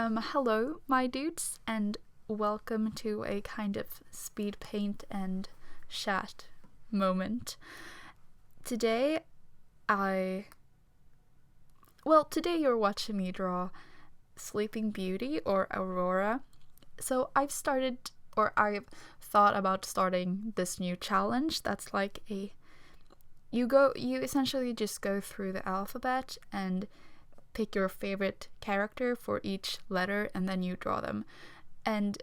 Hello, my dudes, and welcome to a kind of speed paint and chat moment. Today, today you're watching me draw Sleeping Beauty or Aurora. So I've thought about starting this new challenge that's like you essentially just go through the alphabet and pick your favorite character for each letter and then you draw them. And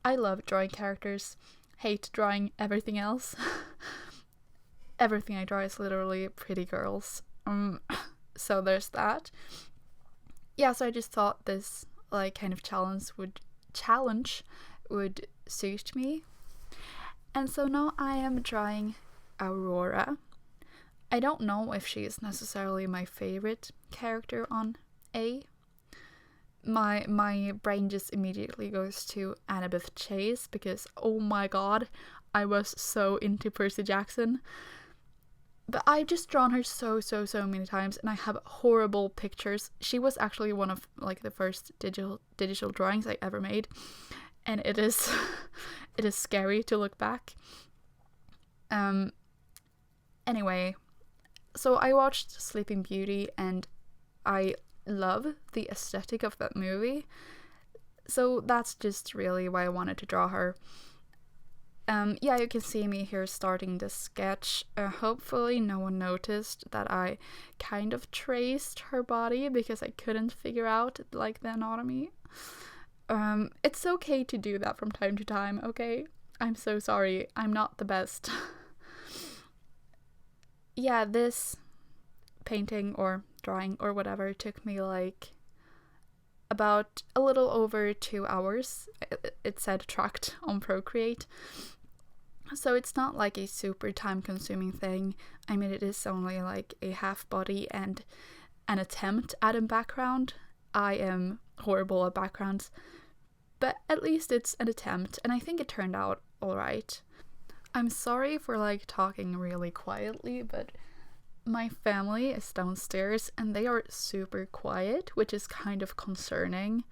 I love drawing characters, hate drawing everything else. Everything I draw is literally pretty girls. So there's that. Yeah, so I just thought this kind of challenge would suit me. And so now I am drawing Aurora. I don't know if she is necessarily my favorite character on A. My brain just immediately goes to Annabeth Chase because, oh my god, I was so into Percy Jackson. But I've just drawn her so many times, and I have horrible pictures. She was actually one of the first digital drawings I ever made, and it is it is scary to look back. Anyway, so I watched Sleeping Beauty and I love the aesthetic of that movie. So that's just really why I wanted to draw her. Yeah, you can see me here starting the sketch. Hopefully no one noticed that I kind of traced her body because I couldn't figure out the anatomy. It's okay to do that from time to time, okay? I'm so sorry. I'm not the best. Yeah, this painting or drawing or whatever took me about a little over 2 hours. It said tracked on Procreate. So it's not a super time consuming thing. I mean, it is only a half body and an attempt at a background. I am horrible at backgrounds, but at least it's an attempt and I think it turned out alright. I'm sorry for talking really quietly, but my family is downstairs and they are super quiet, which is kind of concerning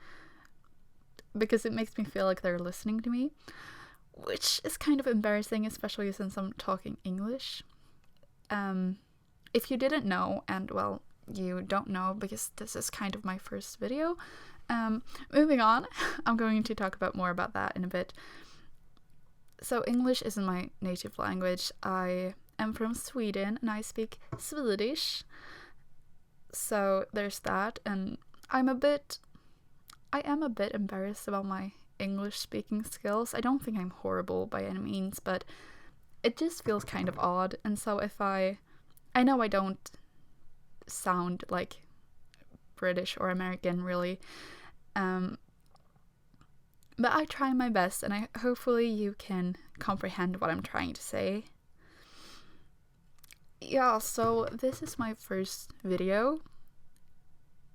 because it makes me feel like they're listening to me, which is kind of embarrassing, especially since I'm talking English. If you didn't know, and well, you don't know because this is kind of my first video, moving on, I'm going to talk more about that in a bit. So English isn't my native language. I am from Sweden and I speak Swedish. So there's that, and I am a bit embarrassed about my English speaking skills. I don't think I'm horrible by any means, but it just feels kind of odd. And so if I know I don't sound like British or American really, but I try my best, and hopefully you can comprehend what I'm trying to say. Yeah, so this is my first video,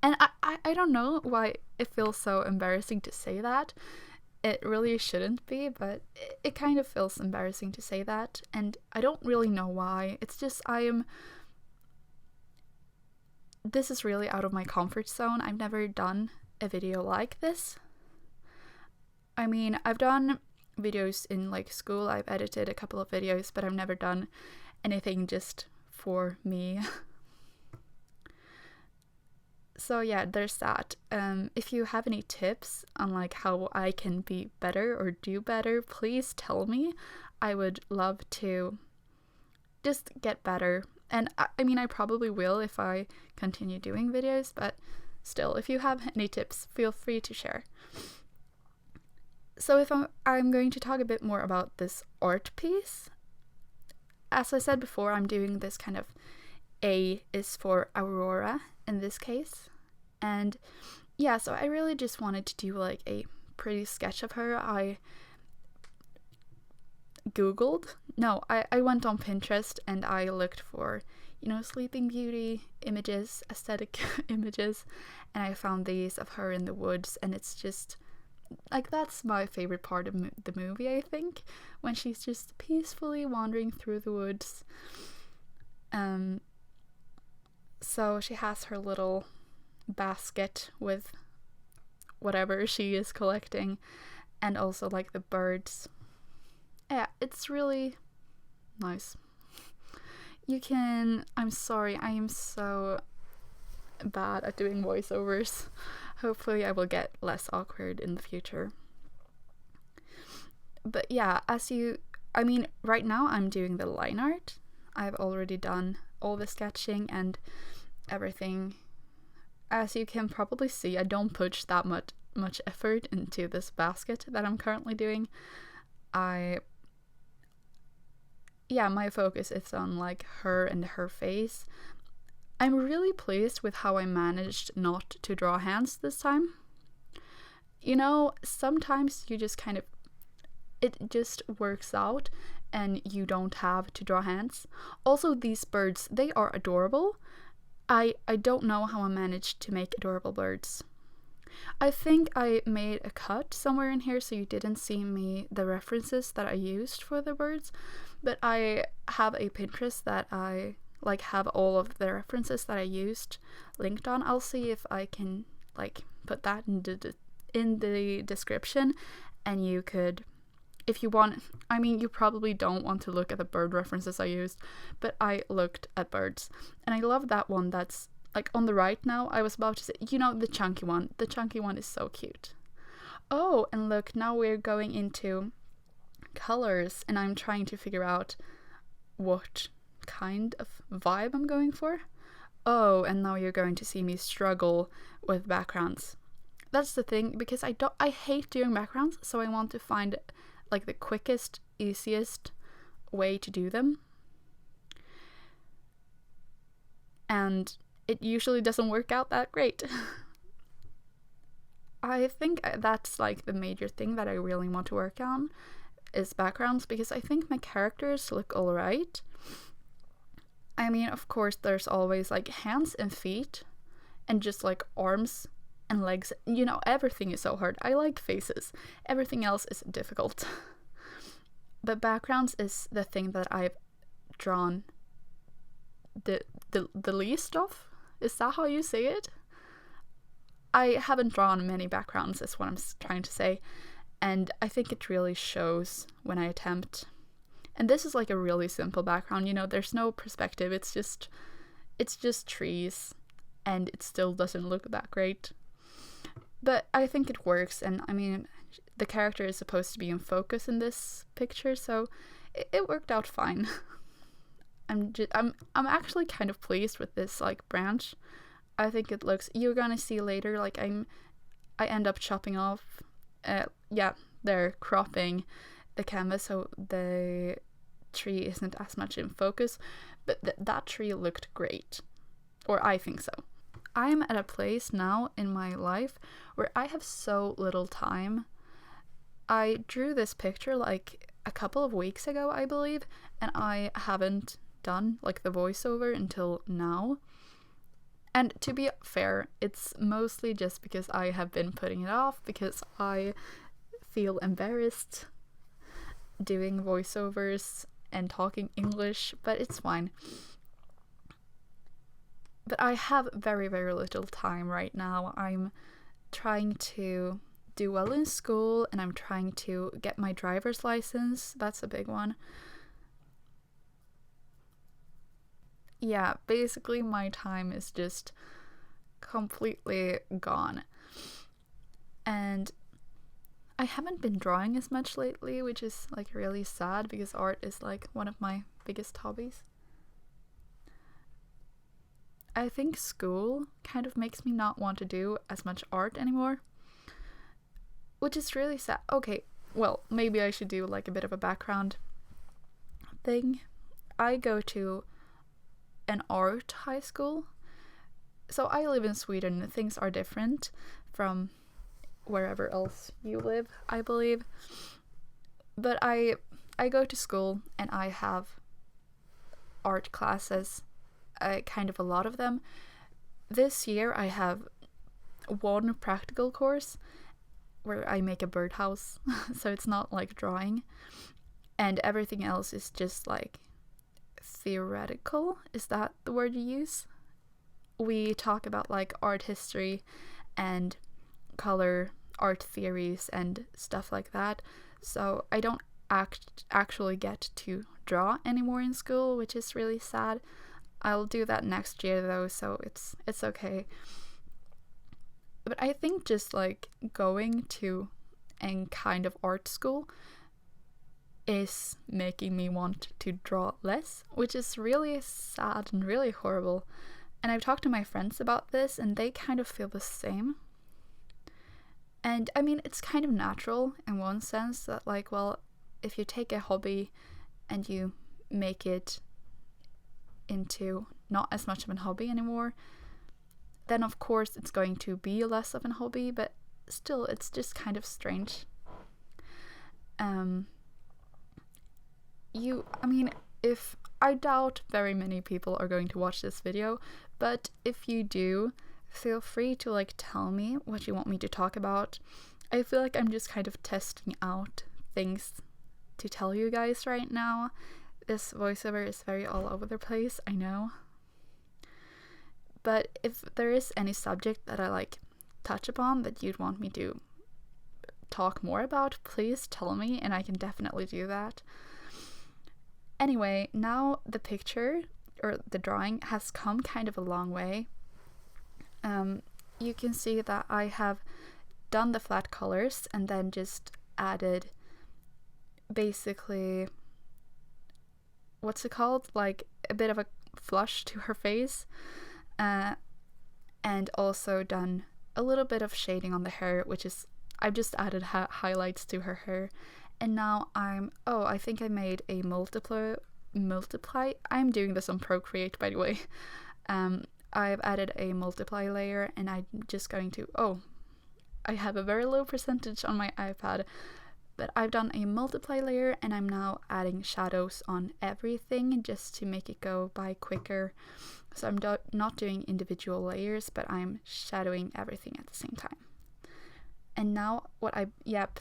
and I don't know why it feels so embarrassing to say that. It really shouldn't be, but it kind of feels embarrassing to say that, and I don't really know why. It's just this is really out of my comfort zone. I've never done a video like this. I mean, I've done videos in school. I've edited a couple of videos, but I've never done anything just for me. So yeah, there's that. If you have any tips on how I can be better or do better, please tell me. I would love to just get better. And I mean, I probably will if I continue doing videos, but still, if you have any tips, feel free to share. So if I'm going to talk a bit more about this art piece. As I said before, I'm doing this kind of A is for Aurora in this case. And yeah, so I really just wanted to do a pretty sketch of her. I went on Pinterest and I looked for, Sleeping Beauty images, aesthetic images, and I found these of her in the woods, and it's just that's my favorite part of the movie, I think, when she's just peacefully wandering through the woods. So she has her little basket with whatever she is collecting, and also like the birds. Yeah, it's really nice. I'm sorry, I am so bad at doing voiceovers. Hopefully I will get less awkward in the future. But yeah, right now I'm doing the line art. I've already done all the sketching and everything. As you can probably see, I don't put that much effort into this basket that I'm currently doing. My focus is on like her and her face. I'm really pleased with how I managed not to draw hands this time. You know, sometimes you just it just works out and you don't have to draw hands. Also, these birds, they are adorable. I don't know how I managed to make adorable birds. I think I made a cut somewhere in here so you didn't see the references that I used for the birds, but I have a Pinterest that I like have all of the references that I used linked on. I'll see if I can like put that in the description, and you could, if you want. I mean, you probably don't want to look at the bird references I used, but I looked at birds and I love that one that's like on the right now. I was about to say, you know, the chunky one. The chunky one is so cute. Oh, and look, now we're going into colors and I'm trying to figure out what kind of vibe I'm going for. Oh, and now you're going to see me struggle with backgrounds. That's the thing, because I hate doing backgrounds, so I want to find like the quickest, easiest way to do them. And it usually doesn't work out that great. I think that's like the major thing that I really want to work on is backgrounds, because I think my characters look alright. I mean, of course, there's always like hands and feet and just like arms and legs. You know, everything is so hard. I like faces. Everything else is difficult. But backgrounds is the thing that I've drawn the least of. Is that how you say it? I haven't drawn many backgrounds, is what I'm trying to say. And I think it really shows when I attempt. And this is like a really simple background, you know, there's no perspective, it's just trees, and it still doesn't look that great. But I think it works, and I mean, the character is supposed to be in focus in this picture, so it worked out fine. I'm actually kind of pleased with this like branch. I think it looks, you're gonna see later, like I end up chopping off, they're cropping the canvas so the tree isn't as much in focus, but that tree looked great, or I think so. I am at a place now in my life where I have so little time. I drew this picture like a couple of weeks ago, I believe, and I haven't done like the voiceover until now. And to be fair, it's mostly just because I have been putting it off because I feel embarrassed doing voiceovers and talking English, but it's fine. But I have very, very little time right now. I'm trying to do well in school and I'm trying to get my driver's license. That's a big one. Yeah, basically my time is just completely gone. And I haven't been drawing as much lately, which is like really sad because art is like one of my biggest hobbies. I think school kind of makes me not want to do as much art anymore, which is really sad. Okay, well, maybe I should do like a bit of a background thing. I go to an art high school. So I live in Sweden and things are different from wherever else you live, I believe. But I go to school and I have art classes, kind of a lot of them. This year I have one practical course where I make a birdhouse, so it's not like drawing, and everything else is just like theoretical. Is that the word you use? We talk about like art history and color art theories and stuff like that. So I don't actually get to draw anymore in school, which is really sad. I'll do that next year though, so it's okay. But I think just like going to a kind of art school is making me want to draw less, which is really sad and really horrible. And I've talked to my friends about this and they kind of feel the same. And I mean, it's kind of natural in one sense that, like, well, if you take a hobby and you make it into not as much of a hobby anymore, then of course it's going to be less of a hobby, but still it's just kind of strange. If I doubt very many people are going to watch this video, but if you do, feel free to like tell me what you want me to talk about. I feel like I'm just kind of testing out things to tell you guys right now. This voiceover is very all over the place, I know. But if there is any subject that I like touch upon that you'd want me to talk more about, please tell me and I can definitely do that. Anyway, now the picture or the drawing has come kind of a long way. You can see that I have done the flat colors and then just added basically, what's it called? Like a bit of a flush to her face. And also done a little bit of shading on the hair, which is, I've just added highlights to her hair. And now I think I made a multiply. I'm doing this on Procreate, by the way. I've added a multiply layer and I'm just going to, I have a very low percentage on my iPad, but I've done a multiply layer and I'm now adding shadows on everything just to make it go by quicker. So I'm not doing individual layers, but I'm shadowing everything at the same time. And now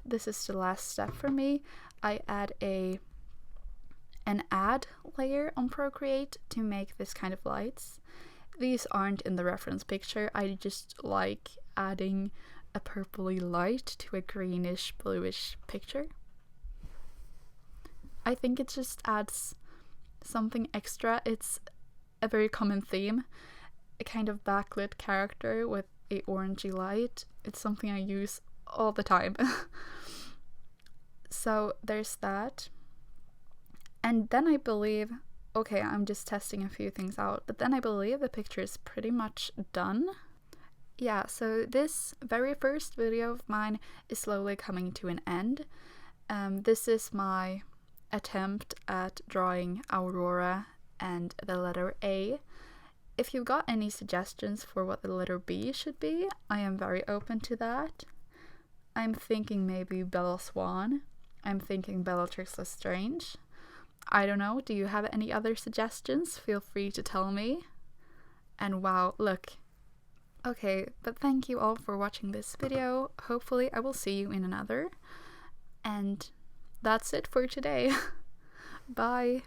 this is the last step for me. I add an add layer on Procreate to make this kind of lights. These aren't in the reference picture. I just like adding a purpley light to a greenish bluish picture. I think it just adds something extra. It's a very common theme, a kind of backlit character with a orangey light. It's something I use all the time. So there's that. And then I believe, I'm just testing a few things out, but then I believe the picture is pretty much done. Yeah, so this very first video of mine is slowly coming to an end. This is my attempt at drawing Aurora and the letter A. If you've got any suggestions for what the letter B should be, I am very open to that. I'm thinking maybe Bella Swan. I'm thinking Bellatrix Lestrange. I don't know, do you have any other suggestions? Feel free to tell me. And wow, look. Okay, but thank you all for watching this video. Hopefully I will see you in another. And that's it for today. Bye.